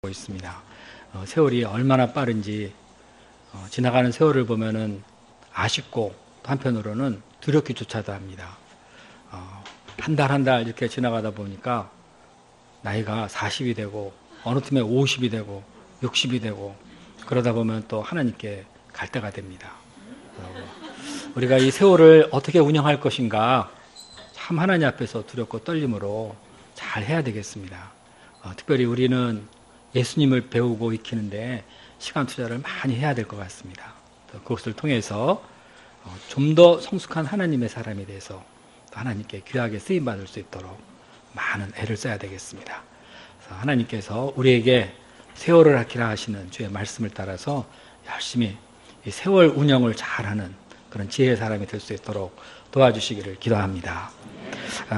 있습니다. 세월이 얼마나 빠른지 지나가는 세월을 보면은 아쉽고 또 한편으로는 두렵기조차도 합니다. 한 달 한 달 이렇게 지나가다 보니까 나이가 40이 되고 어느 틈에 50이 되고 60이 되고 그러다 보면 또 하나님께 갈 때가 됩니다. 우리가 이 세월을 어떻게 운영할 것인가 참 하나님 앞에서 두렵고 떨림으로 잘 해야 되겠습니다. 특별히 우리는 예수님을 배우고 익히는데 시간 투자를 많이 해야 될 것 같습니다. 그것을 통해서 좀 더 성숙한 하나님의 사람이 돼서 하나님께 귀하게 쓰임받을 수 있도록 많은 애를 써야 되겠습니다. 그래서 하나님께서 우리에게 세월을 아끼라 하시는 주의 말씀을 따라서 열심히 이 세월 운영을 잘하는 그런 지혜의 사람이 될 수 있도록 도와주시기를 기도합니다.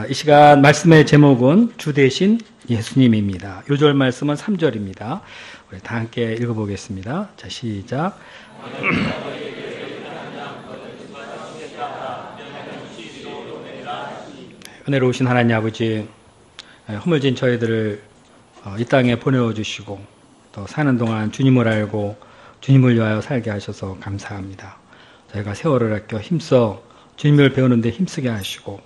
이 시간 말씀의 제목은 주 대신 예수님입니다. 요절 말씀은 3절입니다. 우리 다 함께 읽어보겠습니다. 자, 시작. 은혜로우신 하나님 아버지, 허물진 저희들을 이 땅에 보내어 주시고 또 사는 동안 주님을 알고 주님을 위하여 살게 하셔서 감사합니다. 저희가 세월을 아껴 힘써 주님을 배우는 데 힘쓰게 하시고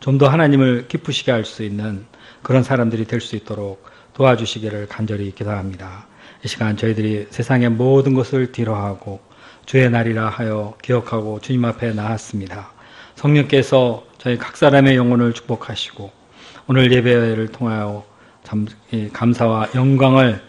좀 더 하나님을 기쁘시게 할 수 있는 그런 사람들이 될 수 있도록 도와주시기를 간절히 기도합니다. 이 시간 저희들이 세상의 모든 것을 뒤로하고 주의 날이라 하여 기억하고 주님 앞에 나왔습니다. 성령께서 저희 각 사람의 영혼을 축복하시고 오늘 예배를 통하여 참 감사와 영광을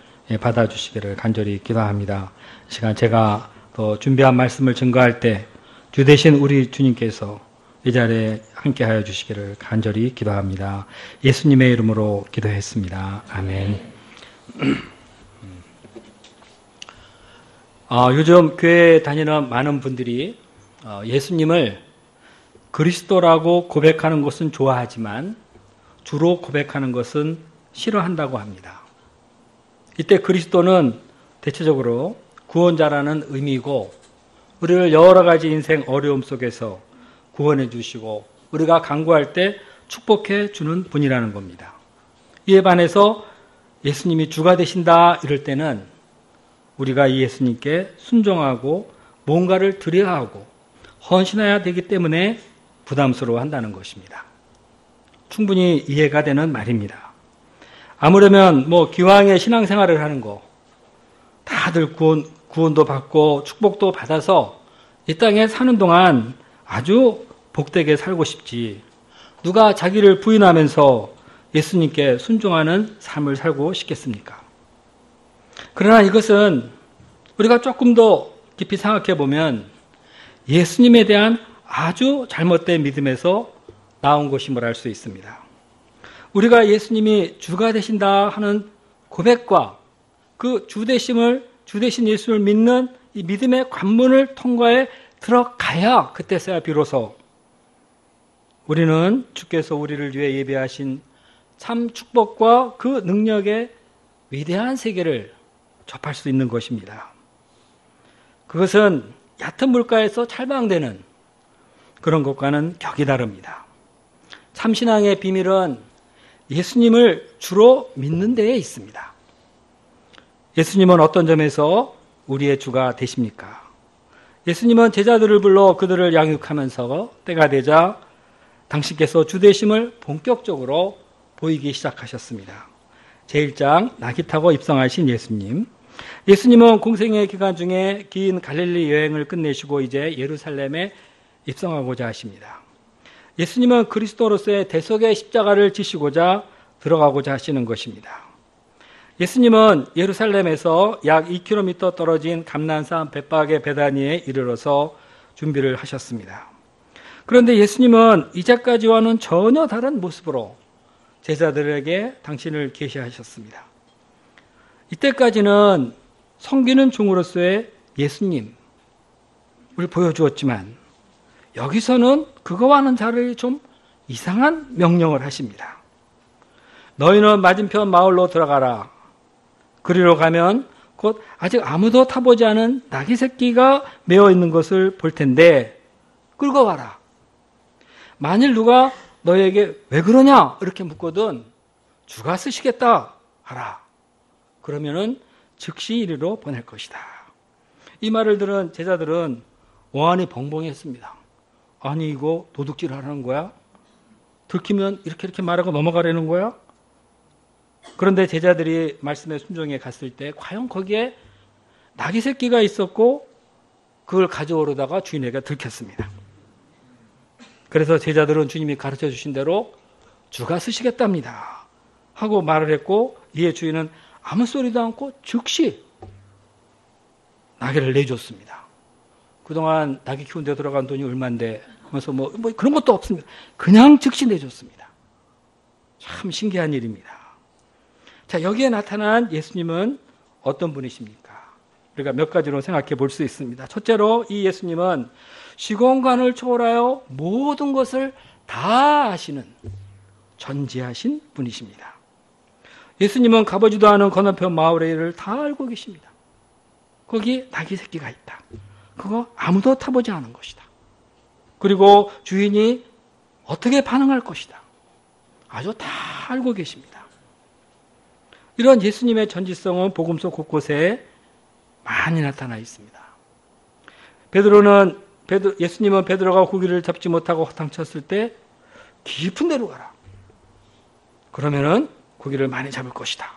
받아주시기를 간절히 기도합니다. 이 시간 제가 또 준비한 말씀을 증거할 때 주 대신 우리 주님께서 이 자리에 함께하여 주시기를 간절히 기도합니다. 예수님의 이름으로 기도했습니다. 아멘. 요즘 교회에 다니는 많은 분들이 예수님을 그리스도라고 고백하는 것은 좋아하지만 주로 고백하는 것은 싫어한다고 합니다. 이때 그리스도는 대체적으로 구원자라는 의미고 우리를 여러 가지 인생 어려움 속에서 구원해 주시고 우리가 간구할 때 축복해 주는 분이라는 겁니다. 이에 반해서 예수님이 주가 되신다 이럴 때는 우리가 이 예수님께 순종하고 뭔가를 드려야 하고 헌신해야 되기 때문에 부담스러워 한다는 것입니다. 충분히 이해가 되는 말입니다. 아무려면 기왕에 신앙생활을 하는 거 다들 구원도 받고 축복도 받아서 이 땅에 사는 동안 아주 복되게 살고 싶지 누가 자기를 부인하면서 예수님께 순종하는 삶을 살고 싶겠습니까? 그러나 이것은 우리가 조금 더 깊이 생각해 보면 예수님에 대한 아주 잘못된 믿음에서 나온 것임을 알 수 있습니다. 우리가 예수님이 주가 되신다 하는 고백과 그 주 대신 예수를 믿는 이 믿음의 관문을 통과해 들어가야 그때서야 비로소 우리는 주께서 우리를 위해 예배하신 참 축복과 그 능력의 위대한 세계를 접할 수 있는 것입니다. 그것은 얕은 물가에서 찰방되는 그런 것과는 격이 다릅니다. 참신앙의 비밀은 예수님을 주로 믿는 데에 있습니다. 예수님은 어떤 점에서 우리의 주가 되십니까? 예수님은 제자들을 불러 그들을 양육하면서 때가 되자 당신께서 주 되심을 본격적으로 보이기 시작하셨습니다. 제1장 낙이 타고 입성하신 예수님. 예수님은 공생의 기간 중에 긴 갈릴리 여행을 끝내시고 이제 예루살렘에 입성하고자 하십니다. 예수님은 그리스도로서의 대속의 십자가를 지시고자 들어가고자 하시는 것입니다. 예수님은 예루살렘에서 약 2km 떨어진 감난산 벳박의 베다니에 이르러서 준비를 하셨습니다. 그런데 예수님은 이제까지와는 전혀 다른 모습으로 제자들에게 당신을 계시하셨습니다. 이때까지는 섬기는 종으로서의 예수님을 보여주었지만 여기서는 그거와는 다르게 좀 이상한 명령을 하십니다. 너희는 맞은편 마을로 들어가라. 그리로 가면 곧 아직 아무도 타보지 않은 나귀 새끼가 메어 있는 것을 볼 텐데 끌고 와라. 만일 누가 너에게 왜 그러냐 이렇게 묻거든 주가 쓰시겠다 하라. 그러면은 즉시 이리로 보낼 것이다. 이 말을 들은 제자들은 원한이 벙벙했습니다. 아니 이거 도둑질 하는 거야? 들키면 이렇게 말하고 넘어가려는 거야? 그런데 제자들이 말씀에 순종해 갔을 때 과연 거기에 나귀 새끼가 있었고 그걸 가져오려다가 주인에게 들켰습니다. 그래서 제자들은 주님이 가르쳐 주신 대로 주가 쓰시겠답니다 하고 말을 했고, 이에 주인은 아무 소리도 않고 즉시 나귀를 내줬습니다. 그동안 나귀 키운 데 들어간 돈이 얼만데 하면서 뭐 그런 것도 없습니다. 그냥 즉시 내줬습니다. 참 신기한 일입니다. 자, 여기에 나타난 예수님은 어떤 분이십니까? 우리가 몇 가지로 생각해 볼 수 있습니다. 첫째로 이 예수님은 시공간을 초월하여 모든 것을 다 아시는 전지하신 분이십니다. 예수님은 가보지도 않은 건너편 마을의 일을 다 알고 계십니다. 거기 나귀 새끼가 있다. 그거 아무도 타보지 않은 것이다. 그리고 주인이 어떻게 반응할 것이다. 아주 다 알고 계십니다. 이런 예수님의 전지성은 복음서 곳곳에 많이 나타나 있습니다. 예수님은 베드로가 고기를 잡지 못하고 허탕쳤을 때 깊은 데로 가라. 그러면은 고기를 많이 잡을 것이다.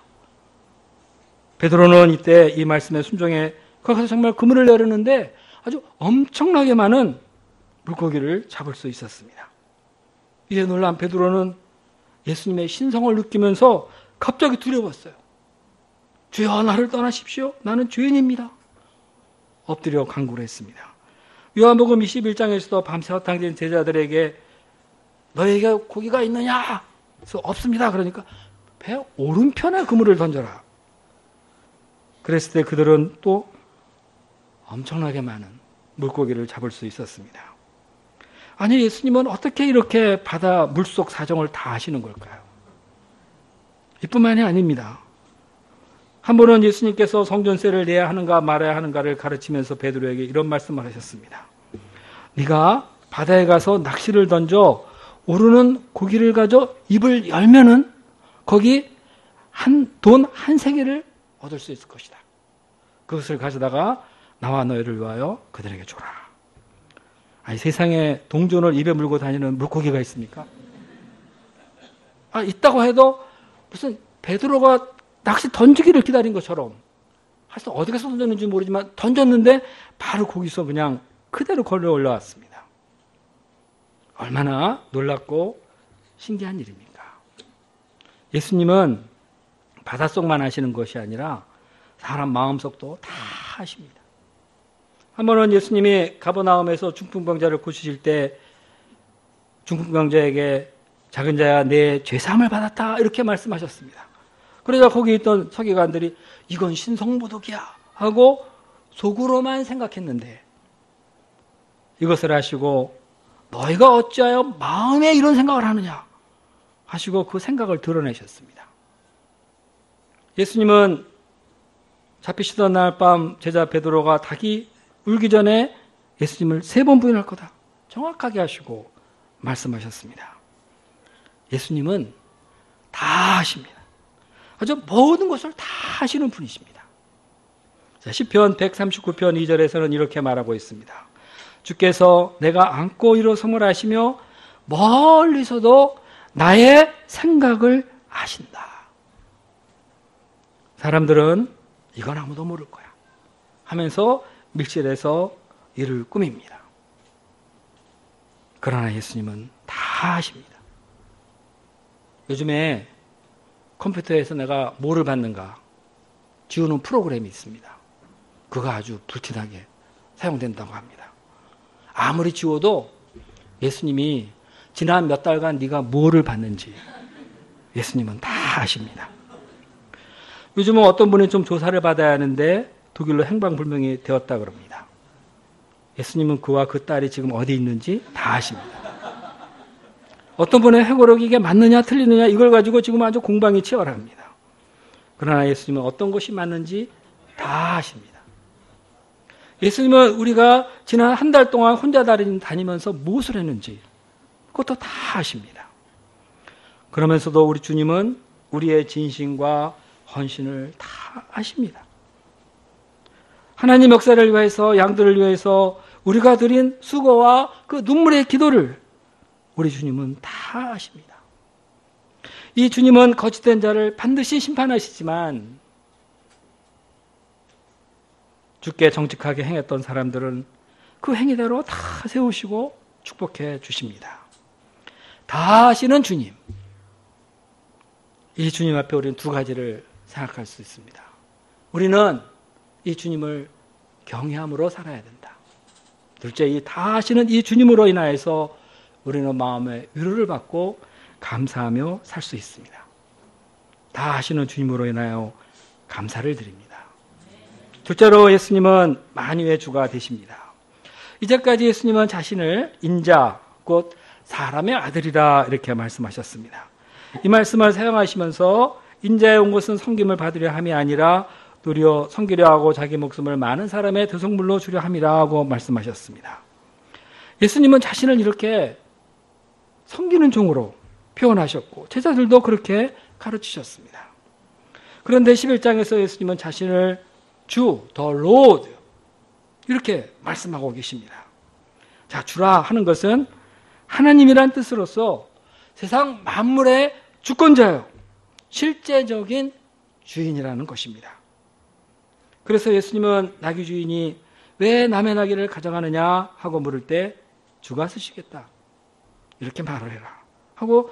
베드로는 이때 이 말씀에 순종해 거기서 정말 그물을 내렸는데 아주 엄청나게 많은 물고기를 잡을 수 있었습니다. 이에 놀란 베드로는 예수님의 신성을 느끼면서 갑자기 두려웠어요. 주여 나를 떠나십시오. 나는 죄인입니다. 엎드려 간구를 했습니다. 요한복음 21장에서도 밤새 허탕진 제자들에게 너에게 고기가 있느냐? 그래서 없습니다. 그러니까 배 오른편에 그물을 던져라. 그랬을 때 그들은 또 엄청나게 많은 물고기를 잡을 수 있었습니다. 아니 예수님은 어떻게 이렇게 바다 물속 사정을 다 아시는 걸까요? 이뿐만이 아닙니다. 한 번은 예수님께서 성전세를 내야 하는가 말아야 하는가를 가르치면서 베드로에게 이런 말씀을 하셨습니다. 네가 바다에 가서 낚시를 던져 오르는 고기를 가져 입을 열면은 거기 돈 한 세겔을 얻을 수 있을 것이다. 그것을 가져다가 나와 너희를 위하여 그들에게 줘라. 아니 세상에 동전을 입에 물고 다니는 물고기가 있습니까? 있다고 해도 무슨 베드로가 낚시 던지기를 기다린 것처럼 하여튼 어디 가서 던졌는지 모르지만 던졌는데 바로 거기서 그냥 그대로 걸려 올라왔습니다. 얼마나 놀랍고 신기한 일입니까? 예수님은 바닷속만 하시는 것이 아니라 사람 마음속도 다 하십니다. 한 번은 예수님이 가버나움에서 중풍병자를 고치실 때 중풍병자에게 작은 자야 내 죄사함을 받았다 이렇게 말씀하셨습니다. 그러자 거기 있던 서기관들이 이건 신성모독이야 하고 속으로만 생각했는데 이것을 하시고 너희가 어찌하여 마음에 이런 생각을 하느냐 하시고 그 생각을 드러내셨습니다. 예수님은 잡히시던 날 밤 제자 베드로가 닭이 울기 전에 예수님을 3번 부인할 거다 정확하게 하시고 말씀하셨습니다. 예수님은 다 하십니다. 아주 모든 것을 다 하시는 분이십니다. 자, 시편 139편 2절에서는 이렇게 말하고 있습니다. 주께서 내가 안고 일어섬을 아시며 멀리서도 나의 생각을 아신다. 사람들은 이건 아무도 모를 거야 하면서 밀실에서 이를 꾸밉니다. 그러나 예수님은 다 아십니다. 요즘에 컴퓨터에서 내가 뭐를 받는가 지우는 프로그램이 있습니다. 그거 아주 불티나게 사용된다고 합니다. 아무리 지워도 예수님이 지난 몇 달간 네가 뭐를 받는지 예수님은 다 아십니다. 요즘은 어떤 분이 좀 조사를 받아야 하는데 독일로 행방불명이 되었다 그럽니다. 예수님은 그와 그 딸이 지금 어디 있는지 다 아십니다. 어떤 분의 회고록이 이게 맞느냐 틀리느냐 이걸 가지고 지금 아주 공방이 치열합니다. 그러나 예수님은 어떤 것이 맞는지 다 아십니다. 예수님은 우리가 지난 한 달 동안 혼자 다니면서 무엇을 했는지 그것도 다 아십니다. 그러면서도 우리 주님은 우리의 진심과 헌신을 다 아십니다. 하나님 역사를 위해서, 양들을 위해서 우리가 드린 수고와 그 눈물의 기도를 우리 주님은 다 아십니다. 이 주님은 거짓된 자를 반드시 심판하시지만 주께 정직하게 행했던 사람들은 그 행위대로 다 세우시고 축복해 주십니다. 다 아시는 주님. 이 주님 앞에 우리는 두 가지를 생각할 수 있습니다. 우리는 이 주님을 경외함으로 살아야 된다. 둘째, 이 다 아시는 이 주님으로 인하여서 우리는 마음의 위로를 받고 감사하며 살 수 있습니다. 다 아시는 주님으로 인하여 감사를 드립니다. 둘째로 예수님은 만유의 주가 되십니다. 이제까지 예수님은 자신을 인자, 곧 사람의 아들이라 이렇게 말씀하셨습니다. 이 말씀을 사용하시면서 인자에 온 것은 섬김을 받으려 함이 아니라 도리어 섬기려 하고 자기 목숨을 많은 사람의 대속물로 주려 함이라고 말씀하셨습니다. 예수님은 자신을 이렇게 섬기는 종으로 표현하셨고 제자들도 그렇게 가르치셨습니다. 그런데 11장에서 예수님은 자신을 주, the Lord 이렇게 말씀하고 계십니다. 자, 주라 하는 것은 하나님이란 뜻으로서 세상 만물의 주권자요, 실제적인 주인이라는 것입니다. 그래서 예수님은 나귀 주인이 왜 남의 나귀를 가져가느냐 하고 물을 때 주가 쓰시겠다 이렇게 말을 해라 하고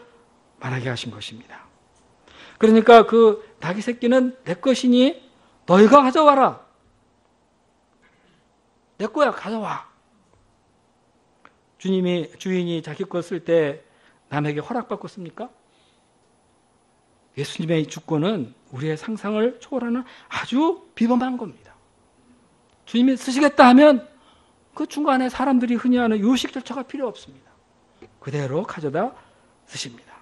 말하게 하신 것입니다. 그러니까 그 나귀 새끼는 내 것이니 너희가 가져와라. 내 거야, 가져와. 주인이 자기 것 쓸 때 남에게 허락받고 씁니까? 예수님의 주권은 우리의 상상을 초월하는 아주 비범한 겁니다. 주님이 쓰시겠다 하면 그 중간에 사람들이 흔히 하는 요식 절차가 필요 없습니다. 그대로 가져다 쓰십니다.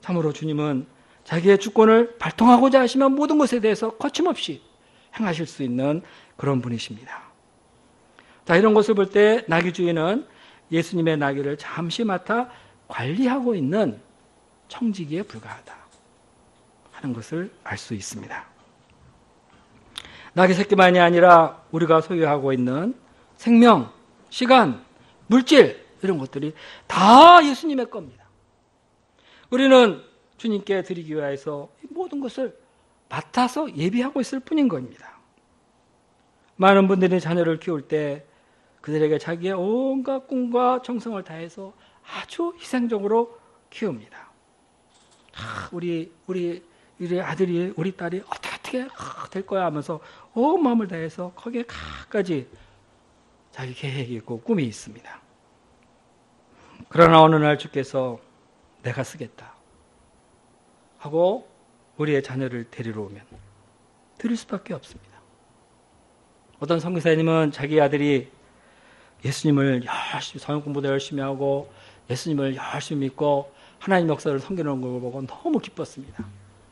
참으로 주님은 자기의 주권을 발동하고자 하시면 모든 것에 대해서 거침없이 행하실 수 있는 그런 분이십니다. 자, 이런 것을 볼 때 나귀 주인은 예수님의 나귀를 잠시 맡아 관리하고 있는 청지기에 불과하다 하는 것을 알 수 있습니다. 나귀 새끼만이 아니라 우리가 소유하고 있는 생명, 시간, 물질 이런 것들이 다 예수님의 겁니다. 우리는 주님께 드리기 위해서 모든 것을 맡아서 예비하고 있을 뿐인 겁니다. 많은 분들이 자녀를 키울 때 그들에게 자기의 온갖 꿈과 정성을 다해서 아주 희생적으로 키웁니다. 우리 아들이, 우리 딸이 어떻게 될 거야 하면서 온 마음을 다해서 거기에 각가지 자기 계획이 있고 꿈이 있습니다. 그러나 어느 날 주께서 내가 쓰겠다 하고 우리의 자녀를 데리러 오면 드릴 수밖에 없습니다. 어떤 선교사님은 자기 아들이 예수님을 열심히 성경 공부도 열심히 하고 예수님을 열심히 믿고 하나님 역사를 섬기는 걸 보고 너무 기뻤습니다.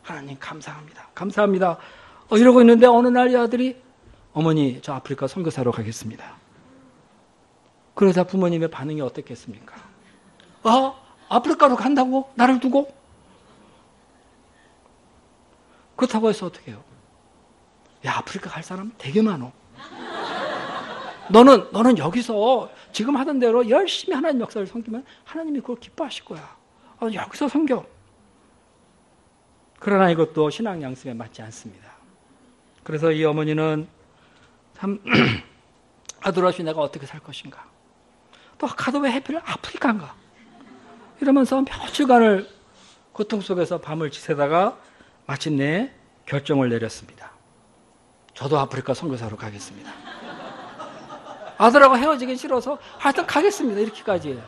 하나님 감사합니다. 감사합니다. 이러고 있는데 어느 날 이 아들이 어머니 저 아프리카 선교사로 가겠습니다. 그러자 부모님의 반응이 어떻겠습니까? 아프리카로 간다고? 나를 두고? 그렇다고 해서 어떻게 해요? 야, 아프리카 갈 사람 되게 많어. 너는 여기서 지금 하던 대로 열심히 하나님 역사를 섬기면 하나님이 그걸 기뻐하실 거야. 여기서 섬겨. 그러나 이것도 신앙 양심에 맞지 않습니다. 그래서 이 어머니는 참 아들 없이 내가 어떻게 살 것인가. 또 가도 왜 해필 아프리카인가. 이러면서 며칠간을 고통 속에서 밤을 지새다가 마침내 결정을 내렸습니다. 저도 아프리카 선교사로 가겠습니다. 아들하고 헤어지긴 싫어서 하여튼 가겠습니다. 이렇게까지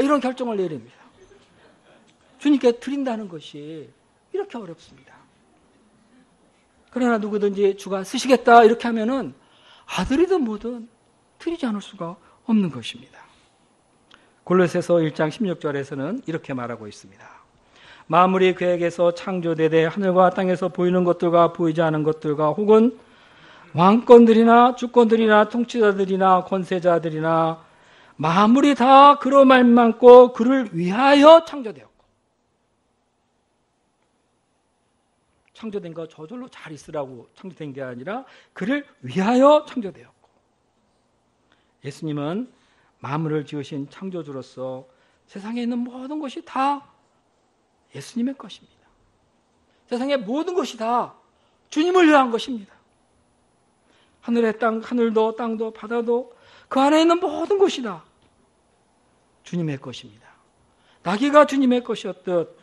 이런 결정을 내립니다. 주님께 드린다는 것이 이렇게 어렵습니다. 그러나 누구든지 주가 쓰시겠다 이렇게 하면은 아들이든 뭐든 드리지 않을 수가 없는 것입니다. 골로새서 1장 16절에서는 이렇게 말하고 있습니다. 만물이 그에게서 창조되되 하늘과 땅에서 보이는 것들과 보이지 않은 것들과 혹은 왕권들이나 주권들이나 통치자들이나 권세자들이나 만물이 다 그로 말미암고 그를 위하여 창조되었고 창조된 거 저절로 잘 있으라고 창조된 게 아니라 그를 위하여 창조되었고, 예수님은 만물을 지으신 창조주로서 세상에 있는 모든 것이 다 예수님의 것입니다. 세상의 모든 것이 다 주님을 위한 것입니다. 하늘의 땅, 하늘도 땅도 바다도 그 안에 있는 모든 것이 다 주님의 것입니다. 나귀가 주님의 것이었듯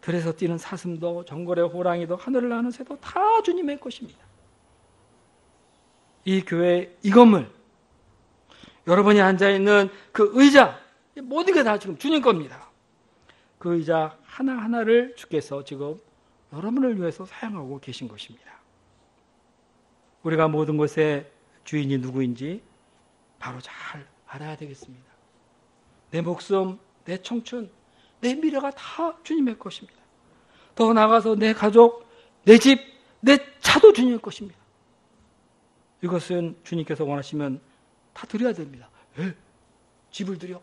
들에서 뛰는 사슴도 정글의 호랑이도 하늘을 나는 새도 다 주님의 것입니다. 이 교회, 이 건물, 여러분이 앉아있는 그 의자, 모든 게 다 지금 주님 겁니다. 그 의자 하나하나를 주께서 지금 여러분을 위해서 사용하고 계신 것입니다. 우리가 모든 것의 주인이 누구인지 바로 잘 알아야 되겠습니다. 내 목숨, 내 청춘, 내 미래가 다 주님의 것입니다. 더 나아가서 내 가족, 내 집, 내 차도 주님의 것입니다. 이것은 주님께서 원하시면 다 드려야 됩니다. 집을 드려?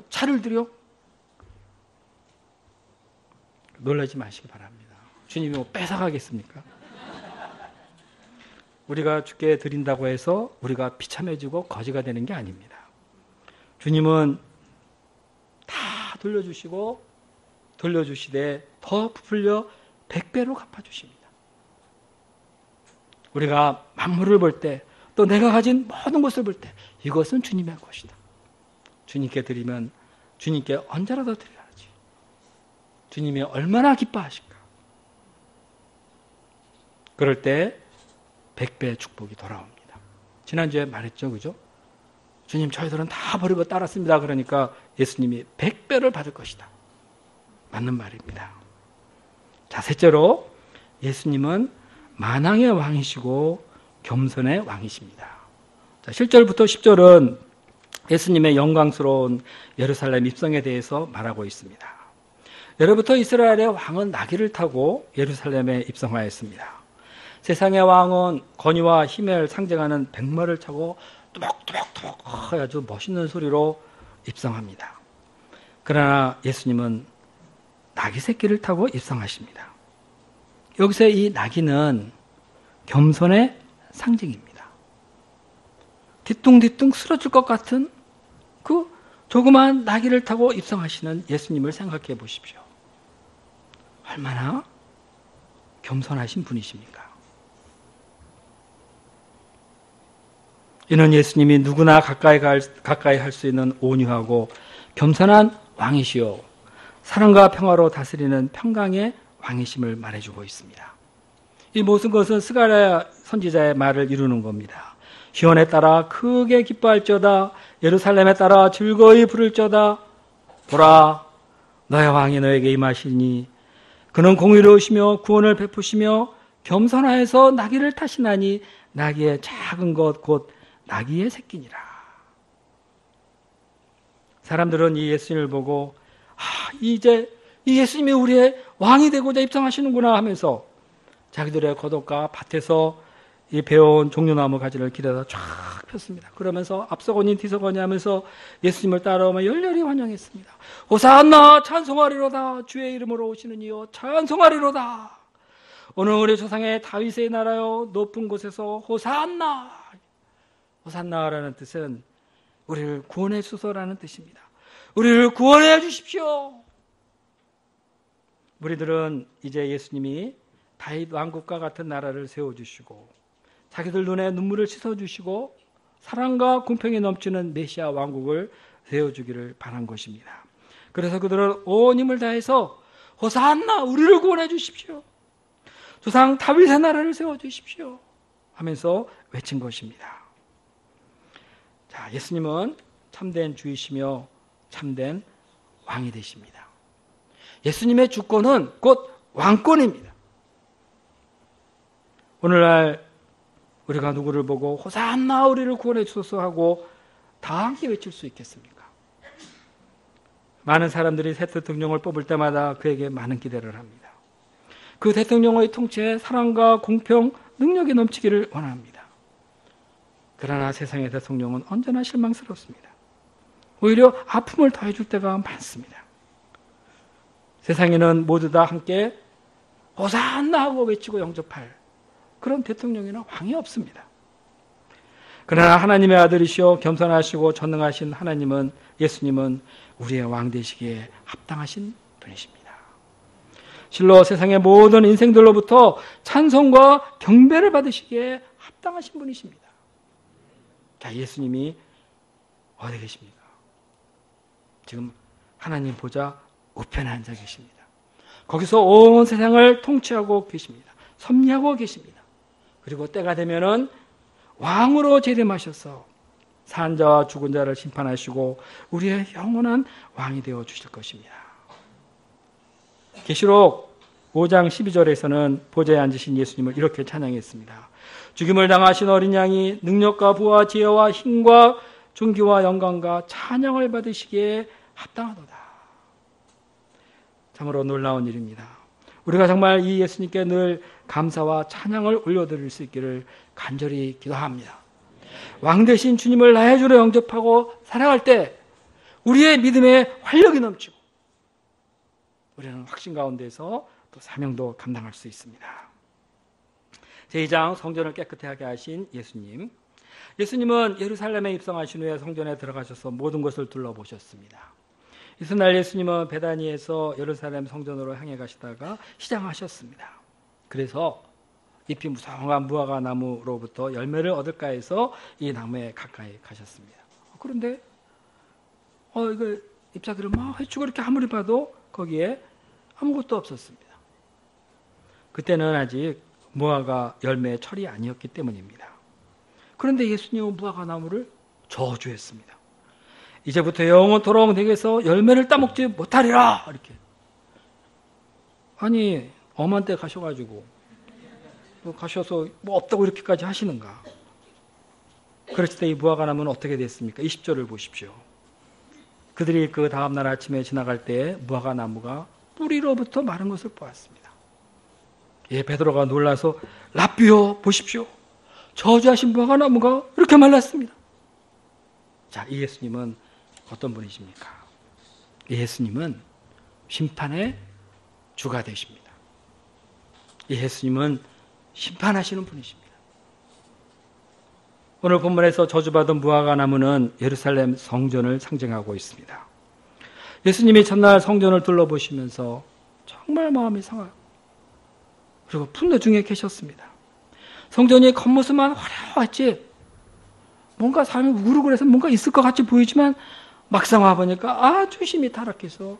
차를 드려? 놀라지 마시기 바랍니다. 주님이 뭐 뺏어가겠습니까? 우리가 주께 드린다고 해서 우리가 비참해지고 거지가 되는 게 아닙니다. 주님은 다 돌려주시고 돌려주시되 더 부풀려 100배로 갚아주십니다. 우리가 만물을 볼 때, 또 내가 가진 모든 것을 볼 때 이것은 주님의 것이다. 주님께 드리면 주님께 언제라도 드려야지. 주님이 얼마나 기뻐하실까. 그럴 때 100배의 축복이 돌아옵니다. 지난주에 말했죠, 그죠? 주님, 저희들은 다 버리고 따랐습니다. 그러니까 예수님이 100배를 받을 것이다. 맞는 말입니다. 자, 셋째로 예수님은 만왕의 왕이시고 겸손의 왕이십니다. 자, 7절부터 10절은 예수님의 영광스러운 예루살렘 입성에 대해서 말하고 있습니다. 예로부터 이스라엘의 왕은 나귀를 타고 예루살렘에 입성하였습니다. 세상의 왕은 권위와 힘을 상징하는 백마를 타고 뚜벅뚜벅뚜벅 아주 멋있는 소리로 입성합니다. 그러나 예수님은 나귀 새끼를 타고 입성하십니다. 여기서 이 나귀는 겸손의 상징입니다. 뒤뚱뒤뚱 쓰러질 것 같은 그 조그마한 나귀를 타고 입성하시는 예수님을 생각해 보십시오. 얼마나 겸손하신 분이십니까? 이는 예수님이 누구나 가까이 할 수 있는 온유하고 겸손한 왕이시요 사랑과 평화로 다스리는 평강의 왕이심을 말해주고 있습니다. 이 모든 것은 스가랴 선지자의 말을 이루는 겁니다. 시온에 따라 크게 기뻐할지어다, 예루살렘에 따라 즐거이 부를지어다. 보라, 너의 왕이 너에게 임하시니 그는 공의로우시며 구원을 베푸시며 겸손하여서 나귀를 타시나니 나귀의 작은 것 곧 나귀의 새끼니라. 사람들은 이 예수님을 보고 이제 이 예수님이 우리의 왕이 되고자 입성하시는구나 하면서 자기들의 고독과 밭에서 이 배워온 종려나무 가지를 길에다 쫙 폈습니다. 그러면서 앞서거니 뒤서거니 하면서 예수님을 따라오며 열렬히 환영했습니다. 호산나 찬송하리로다. 주의 이름으로 오시는 이여 찬송하리로다. 오늘 우리 조상의 다윗의 나라여 높은 곳에서 호산나. 호산나라는 뜻은 우리를 구원해 주소서라는 뜻입니다. 우리를 구원해 주십시오. 우리들은 이제 예수님이 다윗 왕국과 같은 나라를 세워주시고 자기들 눈에 눈물을 씻어주시고 사랑과 공평이 넘치는 메시아 왕국을 세워주기를 바란 것입니다. 그래서 그들은 온 힘을 다해서 호산나 우리를 구원해 주십시오. 조상 다윗의 나라를 세워주십시오 하면서 외친 것입니다. 자, 예수님은 참된 주이시며 참된 왕이 되십니다. 예수님의 주권은 곧 왕권입니다. 오늘날 우리가 누구를 보고 호산나 우리를 구원해 주소서 하고 다 함께 외칠 수 있겠습니까? 많은 사람들이 새 대통령을 뽑을 때마다 그에게 많은 기대를 합니다. 그 대통령의 통치에 사랑과 공평, 능력이 넘치기를 원합니다. 그러나 세상의 대통령은 언제나 실망스럽습니다. 오히려 아픔을 더해줄 때가 많습니다. 세상에는 모두 다 함께 호산나 하고 외치고 영접할 그런 대통령이나 왕이 없습니다. 그러나 하나님의 아들이시오 겸손하시고 전능하신 하나님은, 예수님은 우리의 왕 되시기에 합당하신 분이십니다. 실로 세상의 모든 인생들로부터 찬송과 경배를 받으시기에 합당하신 분이십니다. 자, 예수님이 어디 계십니까? 지금 하나님 보좌 우편에 앉아 계십니다. 거기서 온 세상을 통치하고 계십니다. 섭리하고 계십니다. 그리고 때가 되면은 왕으로 재림하셔서 산 자와 죽은 자를 심판하시고 우리의 영원한 왕이 되어 주실 것입니다. 계시록 5장 12절에서는 보좌에 앉으신 예수님을 이렇게 찬양했습니다. 죽임을 당하신 어린 양이 능력과 부와 지혜와 힘과 존귀와 영광과 찬양을 받으시기에 합당하도다. 참으로 놀라운 일입니다. 우리가 정말 이 예수님께 늘 감사와 찬양을 올려드릴 수 있기를 간절히 기도합니다. 왕 되신 주님을 나의 주로 영접하고 살아갈 때 우리의 믿음에 활력이 넘치고 우리는 확신 가운데서 또 사명도 감당할 수 있습니다. 제2장 성전을 깨끗하게 하신 예수님. 예수님은 예루살렘에 입성하신 후에 성전에 들어가셔서 모든 것을 둘러보셨습니다. 이튿날 예수님은 베다니에서 예루살렘 성전으로 향해 가시다가 시장하셨습니다. 그래서 잎이 무성한 무화과 나무로부터 열매를 얻을까 해서 이 나무에 가까이 가셨습니다. 그런데 이거 잎사귀를 막 헤치고 이렇게 아무리 봐도 거기에 아무것도 없었습니다. 그때는 아직 무화과 열매의 철이 아니었기 때문입니다. 그런데 예수님은 무화과 나무를 저주했습니다. 이제부터 영원토록 내게서 열매를 따먹지 못하리라. 이렇게. 아니 엄한 때 가셔가지고 가셔서 뭐 없다고 이렇게까지 하시는가. 그랬을 때 이 무화과 나무는 어떻게 됐습니까? 20절을 보십시오. 그들이 그 다음날 아침에 지나갈 때 무화과 나무가 뿌리로부터 마른 것을 보았습니다. 예, 베드로가 놀라서 랍비요 보십시오. 저주하신 무화과 나무가 이렇게 말랐습니다. 자, 이 예수님은 어떤 분이십니까? 이 예수님은 심판의 주가 되십니다. 이 예수님은 심판하시는 분이십니다. 오늘 본문에서 저주받은 무화과 나무는 예루살렘 성전을 상징하고 있습니다. 예수님이 첫날 성전을 둘러보시면서 정말 마음이 상하고 그리고 분노 중에 계셨습니다. 성전이 겉모습만 화려했지 뭔가 삶이 우르르해서 뭔가 있을 것 같이 보이지만 막상 와보니까 아주 힘이 타락해서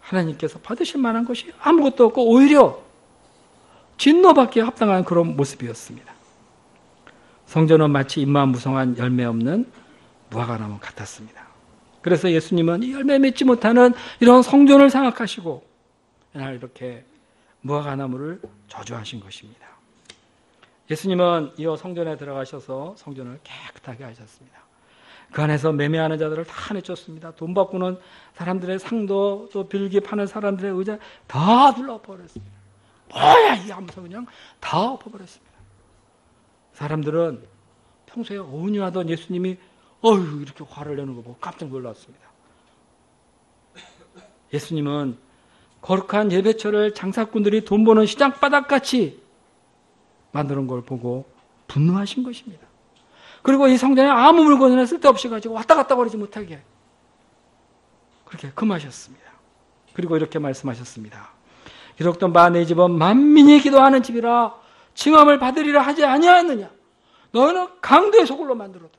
하나님께서 받으실 만한 것이 아무것도 없고 오히려 진노받기에 합당한 그런 모습이었습니다. 성전은 마치 잎만 무성한 열매 없는 무화과 나무 같았습니다. 그래서 예수님은 이 열매 맺지 못하는 이런 성전을 생각하시고 그날 이렇게 무화과 나무를 저주하신 것입니다. 예수님은 이어 성전에 들어가셔서 성전을 깨끗하게 하셨습니다. 그 안에서 매매하는 자들을 다 내쫓습니다. 돈 바꾸는 사람들의 상도 또 빌기 파는 사람들의 의자 다 둘러버렸습니다. 뭐야 이 하면서 그냥 다 엎어버렸습니다. 사람들은 평소에 온유하던 예수님이 이렇게 화를 내는 거 보고 깜짝 놀랐습니다. 예수님은 거룩한 예배처를 장사꾼들이 돈 버는 시장 바닥같이 만드는 걸 보고 분노하신 것입니다. 그리고 이 성전에 아무 물건이나 쓸데없이 가지고 왔다 갔다 거리지 못하게 그렇게 금하셨습니다. 그리고 이렇게 말씀하셨습니다. 기록된 바 내 집은 만민이 기도하는 집이라 칭함을 받으리라 하지 아니하였느냐. 너희는 강도의 소굴로 만들었다.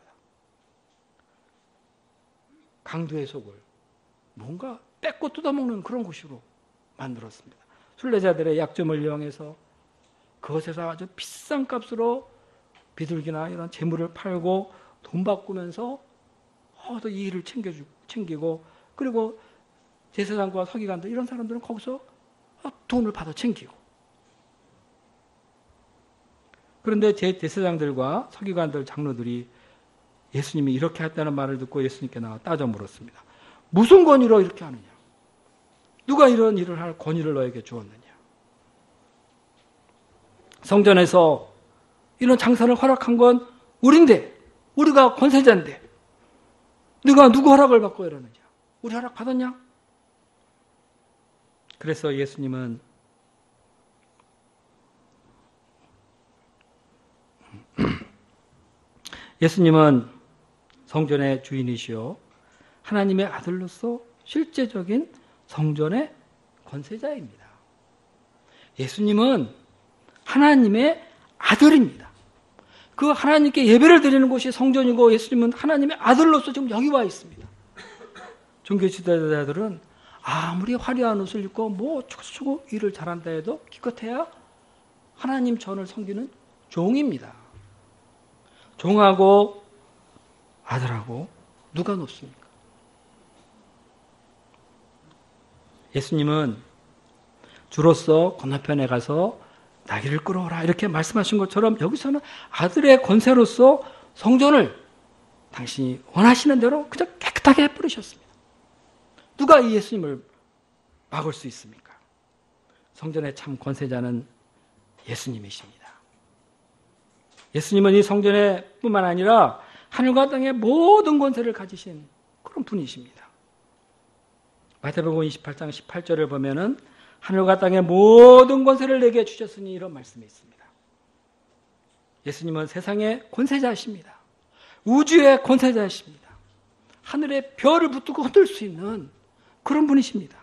강도의 소굴. 뭔가 뺏고 뜯어먹는 그런 곳으로 만들었습니다. 순례자들의 약점을 이용해서 그것에서 아주 비싼 값으로 비둘기나 이런 재물을 팔고 돈 바꾸면서 또 이 일을 챙기고 그리고 제사장과 서기관들 이런 사람들은 거기서 돈을 받아 챙기고 그런데 제사장들과 서기관들 장로들이 예수님이 이렇게 했다는 말을 듣고 예수님께 나와 따져 물었습니다. 무슨 권위로 이렇게 하느냐? 누가 이런 일을 할 권위를 너에게 주었느냐? 성전에서 이런 장사를 허락한 건 우리인데 우리가 권세자인데 누가 누구 허락을 받고 이러느냐? 우리 허락 받았냐? 그래서 예수님은 예수님은 성전의 주인이시요 하나님의 아들로서 실제적인 성전의 권세자입니다. 예수님은 하나님의 아들입니다. 그 하나님께 예배를 드리는 곳이 성전이고 예수님은 하나님의 아들로서 지금 여기 와 있습니다. 종교 지도자들은 아무리 화려한 옷을 입고 뭐 초고초고 일을 잘한다 해도 기껏해야 하나님 전을 섬기는 종입니다. 종하고 아들하고 누가 높습니까? 예수님은 주로서 건너편에 가서 나귀를 끌어오라 이렇게 말씀하신 것처럼 여기서는 아들의 권세로서 성전을 당신이 원하시는 대로 그저 깨끗하게 해버리셨습니다. 누가 이 예수님을 막을 수 있습니까? 성전의 참 권세자는 예수님이십니다. 예수님은 이 성전에 뿐만 아니라 하늘과 땅의 모든 권세를 가지신 그런 분이십니다. 마태복음 28장 18절을 보면은 하늘과 땅의 모든 권세를 내게 주셨으니 이런 말씀이 있습니다. 예수님은 세상의 권세자이십니다. 우주의 권세자이십니다. 하늘의 별을 붙들고 흔들 수 있는 그런 분이십니다.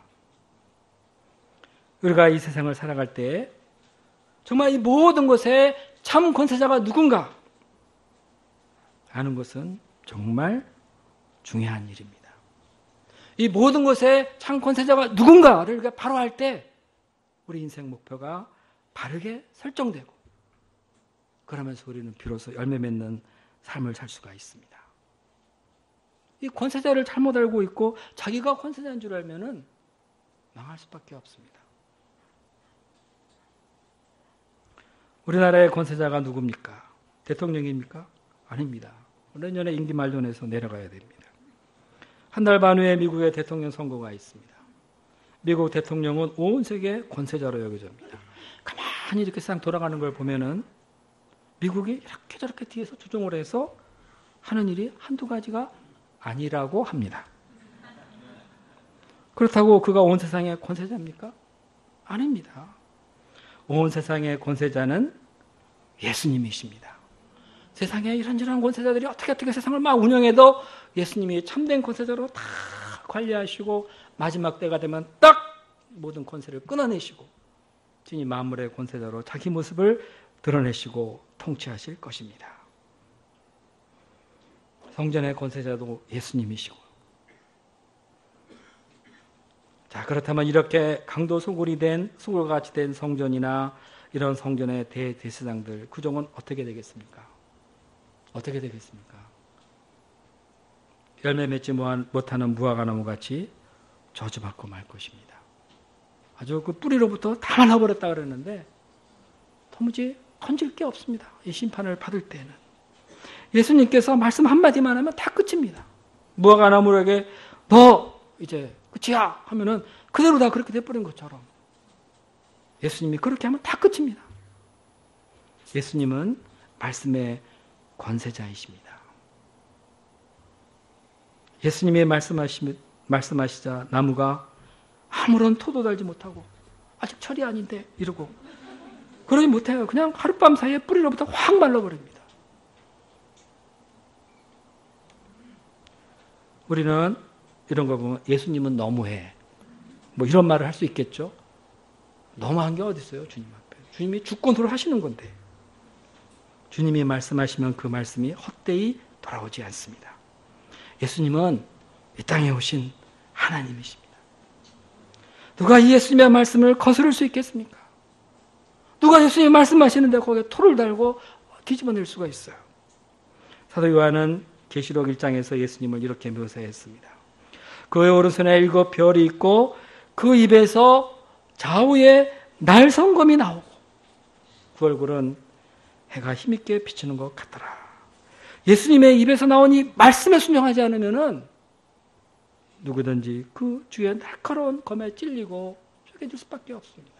우리가 이 세상을 살아갈 때 정말 이 모든 것에 참 권세자가 누군가 아는 것은 정말 중요한 일입니다. 이 모든 것에 참 권세자가 누군가를 우리가 바로 할 때 우리 인생 목표가 바르게 설정되고 그러면서 우리는 비로소 열매 맺는 삶을 살 수가 있습니다. 이 권세자를 잘못 알고 있고 자기가 권세자인 줄 알면은 망할 수밖에 없습니다. 우리나라의 권세자가 누굽니까? 대통령입니까? 아닙니다. 내년에 임기 만료해서 내려가야 됩니다. 한 달 반 후에 미국의 대통령 선거가 있습니다. 미국 대통령은 온 세계 권세자로 여겨집니다. 가만히 이렇게 싹 돌아가는 걸 보면은 미국이 이렇게 저렇게 뒤에서 조종을 해서 하는 일이 한두 가지가 아니라고 합니다. 그렇다고 그가 온 세상의 권세자입니까? 아닙니다. 온 세상의 권세자는 예수님이십니다. 세상에 이런저런 권세자들이 어떻게 세상을 막 운영해도 예수님이 참된 권세자로 다 관리하시고 마지막 때가 되면 딱 모든 권세를 끊어내시고 진히 만물의 권세자로 자기 모습을 드러내시고 통치하실 것입니다. 성전의 권세자도 예수님이시고 자 그렇다면 이렇게 강도 소굴과 같이 된 성전이나 이런 성전의 대제사장들 구종은 어떻게 되겠습니까? 어떻게 되겠습니까? 열매 맺지 못하는 무화과나무 같이 저주받고 말 것입니다. 아주 그 뿌리로부터 다 말라버렸다 그랬는데 도무지 건질 게 없습니다. 이 심판을 받을 때는 예수님께서 말씀 한마디만 하면 다 끝입니다. 무화과나무에게 너 이제 끝이야 하면은 그대로 다 그렇게 돼버린 것처럼 예수님이 그렇게 하면 다 끝입니다. 예수님은 말씀의 권세자이십니다. 예수님이 말씀하시자 나무가 아무런 토도 달지 못하고 아직 철이 아닌데 이러고 그러지 못해요. 그냥 하룻밤 사이에 뿌리로부터 확 말라버립니다. 우리는 이런 거 보면 예수님은 너무해 뭐 이런 말을 할 수 있겠죠. 너무한 게 어디 있어요. 주님 앞에. 주님이 주권으로 하시는 건데 주님이 말씀하시면 그 말씀이 헛되이 돌아오지 않습니다. 예수님은 이 땅에 오신 하나님이십니다. 누가 이 예수님의 말씀을 거스를 수 있겠습니까? 누가 예수님이 말씀하시는데 거기에 토를 달고 뒤집어낼 수가 있어요. 사도 요한은 계시록 1장에서 예수님을 이렇게 묘사했습니다. 그의 오른손에 7 별이 있고 그 입에서 좌우에 날성검이 나오고 그 얼굴은 해가 힘있게 비치는 것 같더라. 예수님의 입에서 나온 이 말씀에 순종하지 않으면은 누구든지 그 주의 날카로운 검에 찔리고 쪼개질 수밖에 없습니다.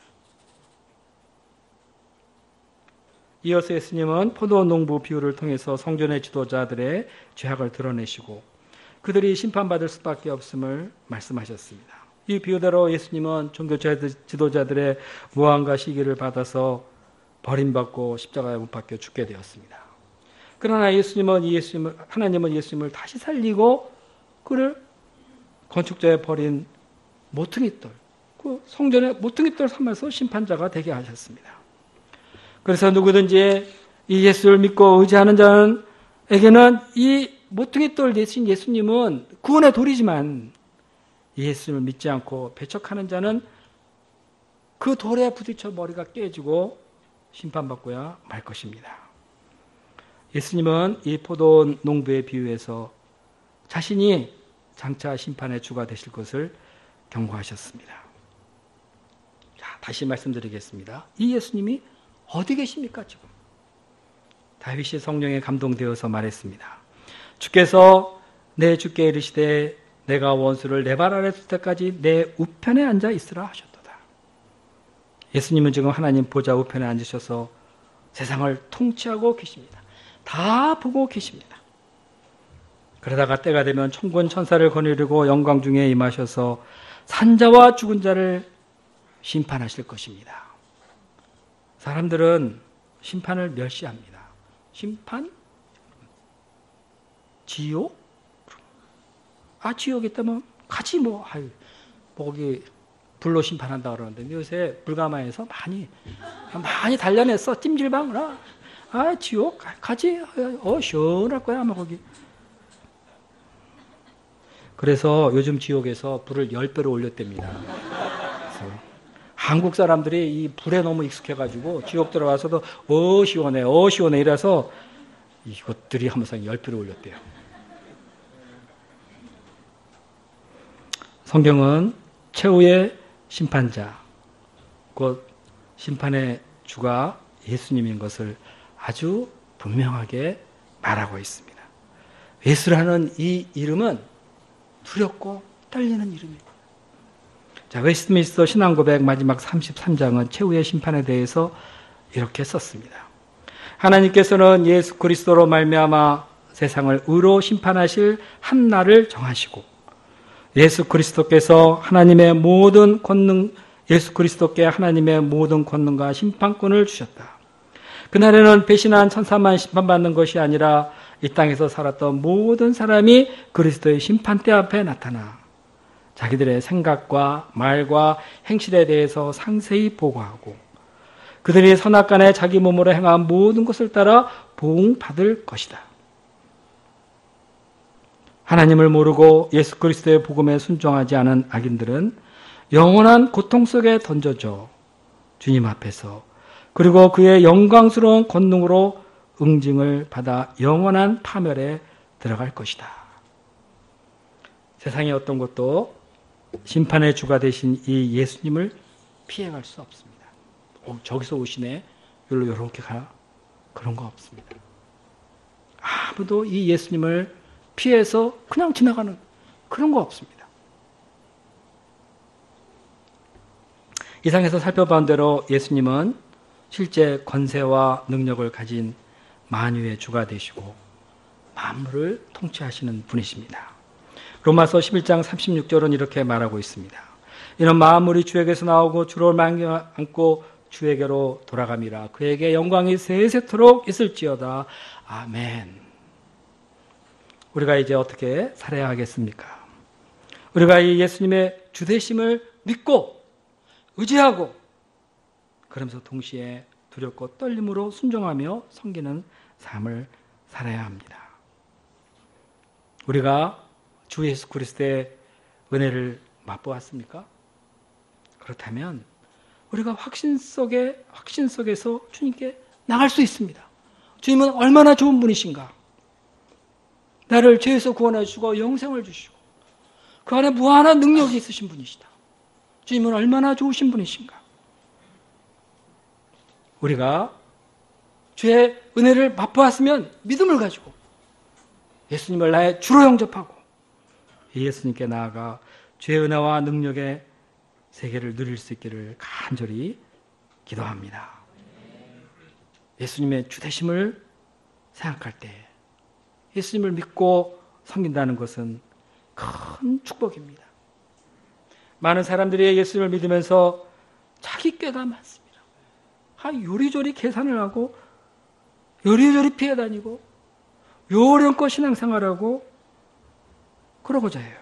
이어서 예수님은 포도 농부 비유를 통해서 성전의 지도자들의 죄악을 드러내시고 그들이 심판받을 수밖에 없음을 말씀하셨습니다. 이 비유대로 예수님은 종교 지도자들의 모함과 시기를 받아서 버림받고 십자가에 못 박혀 죽게 되었습니다. 그러나 하나님은 예수님을 다시 살리고 그를 건축자에 버린 모퉁이돌, 그 성전의 모퉁이돌 삼아서 심판자가 되게 하셨습니다. 그래서 누구든지 이 예수를 믿고 의지하는 자에게는 이 모퉁이돌 대신 예수님은 구원의 돌이지만 예수님을 믿지 않고 배척하는 자는 그 돌에 부딪혀 머리가 깨지고 심판받고야 말 것입니다. 예수님은 이 포도 농부의 비유에서 자신이 장차 심판의 주가 되실 것을 경고하셨습니다. 자, 다시 말씀드리겠습니다. 이 예수님이 어디 계십니까 지금? 다윗이 성령에 감동되어서 말했습니다. 주께서 내 주께 이르시되 내가 원수를 내 발 아래 둘 때까지 내 우편에 앉아 있으라 하셨도다. 예수님은 지금 하나님 보좌 우편에 앉으셔서 세상을 통치하고 계십니다. 다 보고 계십니다. 그러다가 때가 되면 천군 천사를 거느리고 영광 중에 임하셔서 산자와 죽은 자를 심판하실 것입니다. 사람들은 심판을 멸시합니다. 심판? 지옥? 지옥 있다면 가지 뭐. 거기 불로 심판한다 그러는데 요새 불가마에서 많이 단련했어. 찜질방. 지옥 가지. 시원할 거야 아마 거기. 그래서 요즘 지옥에서 불을 10배로 올렸답니다. 한국 사람들이 이 불에 너무 익숙해가지고 지옥 들어가서도 시원해 이래서 이것들이 항상 10배로 올렸대요. 성경은 최후의 심판자, 곧 심판의 주가 예수님인 것을 아주 분명하게 말하고 있습니다. 예수라는 이 이름은 두렵고 떨리는 이름입니다. 자, 웨스트민스터 신앙고백 마지막 33장은 최후의 심판에 대해서 이렇게 썼습니다. 하나님께서는 예수 그리스도로 말미암아 세상을 의로 심판하실 한 날을 정하시고 예수 그리스도께 하나님의 모든 권능과 심판권을 주셨다. 그날에는 배신한 천사만 심판받는 것이 아니라 이 땅에서 살았던 모든 사람이 그리스도의 심판대 앞에 나타나 자기들의 생각과 말과 행실에 대해서 상세히 보고하고 그들이 선악간에 자기 몸으로 행한 모든 것을 따라 보응받을 것이다. 하나님을 모르고 예수 그리스도의 복음에 순종하지 않은 악인들은 영원한 고통 속에 던져져 주님 앞에서 그리고 그의 영광스러운 권능으로 응징을 받아 영원한 파멸에 들어갈 것이다. 세상의 어떤 것도 심판의 주가 되신 이 예수님을 피해갈 수 없습니다. 저기서 오시네. 여기로 이렇게 가. 그런 거 없습니다. 아무도 이 예수님을 피해서 그냥 지나가는 그런 거 없습니다. 이상에서 살펴본 대로 예수님은 실제 권세와 능력을 가진 만유의 주가 되시고 만물을 통치하시는 분이십니다. 로마서 11장 36절은 이렇게 말하고 있습니다. 이는 만물이 주에게서 나오고 주를 안고 주에게로 돌아감이라. 그에게 영광이 세세토록 있을지어다. 아멘. 우리가 이제 어떻게 살아야 하겠습니까? 우리가 이 예수님의 주되심을 믿고 의지하고 그러면서 동시에 두렵고 떨림으로 순종하며 섬기는 삶을 살아야 합니다. 우리가 주 예수 그리스도의 은혜를 맛보았습니까? 그렇다면 우리가 확신 속에서 주님께 나갈 수 있습니다. 주님은 얼마나 좋은 분이신가? 나를 죄에서 구원해 주시고 영생을 주시고 그 안에 무한한 능력이 있으신 분이시다. 주님은 얼마나 좋으신 분이신가? 우리가 주의 은혜를 맛보았으면 믿음을 가지고 예수님을 나의 주로 영접하고 예수님께 나아가 주의 은혜와 능력의 세계를 누릴 수 있기를 간절히 기도합니다. 예수님의 주되심을 생각할 때 예수님을 믿고 섬긴다는 것은 큰 축복입니다. 많은 사람들이 예수님을 믿으면서 자기 꾀가 많습니다. 요리조리 계산을 하고 요리조리 피해 다니고 요령껏 신앙생활하고 그러고자 해요.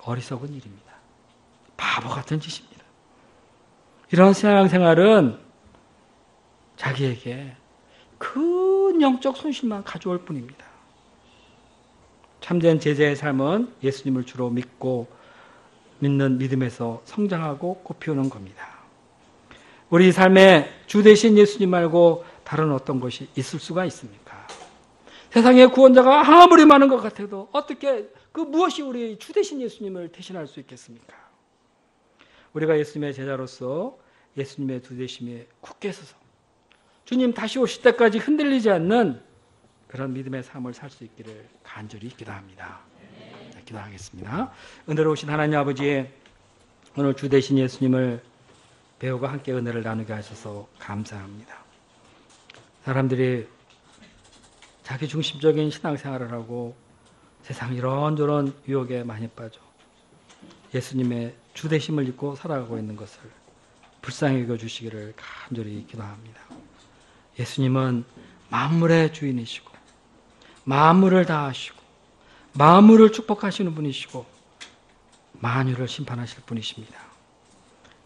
어리석은 일입니다. 바보 같은 짓입니다. 이런 신앙생활은 자기에게 큰 영적 손실만 가져올 뿐입니다. 참된 제자의 삶은 예수님을 주로 믿는 믿음에서 성장하고 꽃피우는 겁니다. 우리 삶에 주 대신 예수님 말고 다른 어떤 것이 있을 수가 있습니까? 세상에 구원자가 아무리 많은 것 같아도 어떻게 무엇이 우리 주 대신 예수님을 대신할 수 있겠습니까? 우리가 예수님의 제자로서 예수님의 주 대심에 굳게 서서 주님 다시 오실 때까지 흔들리지 않는 그런 믿음의 삶을 살 수 있기를 간절히 기도합니다. 기도하겠습니다. 은혜로우신 하나님 아버지, 오늘 주 대신 예수님을 배우고 함께 은혜를 나누게 하셔서 감사합니다. 사람들이 자기 중심적인 신앙생활을 하고 세상 이런저런 유혹에 많이 빠져 예수님의 주 대심을 잊고 살아가고 있는 것을 불쌍히 여겨주시기를 간절히 기도합니다. 예수님은 만물의 주인이시고 만물을 다 하시고 만물을 축복하시는 분이시고 만유를 심판하실 분이십니다.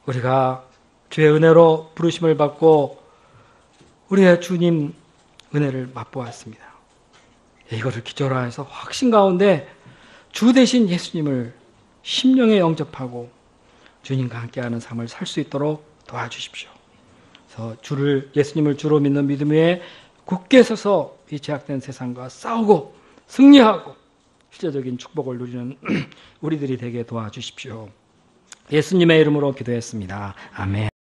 우리가 주의 은혜로 부르심을 받고 우리의 주님 은혜를 맛보았습니다. 이거를 기초로 해서 확신 가운데 주 대신 예수님을 심령에 영접하고 주님과 함께하는 삶을 살 수 있도록 도와주십시오. 그래서 예수님을 주로 믿는 믿음 위에 굳게 서서 이 제약된 세상과 싸우고 승리하고 실제적인 축복을 누리는 우리들이 되게 도와주십시오. 예수님의 이름으로 기도했습니다. 아멘.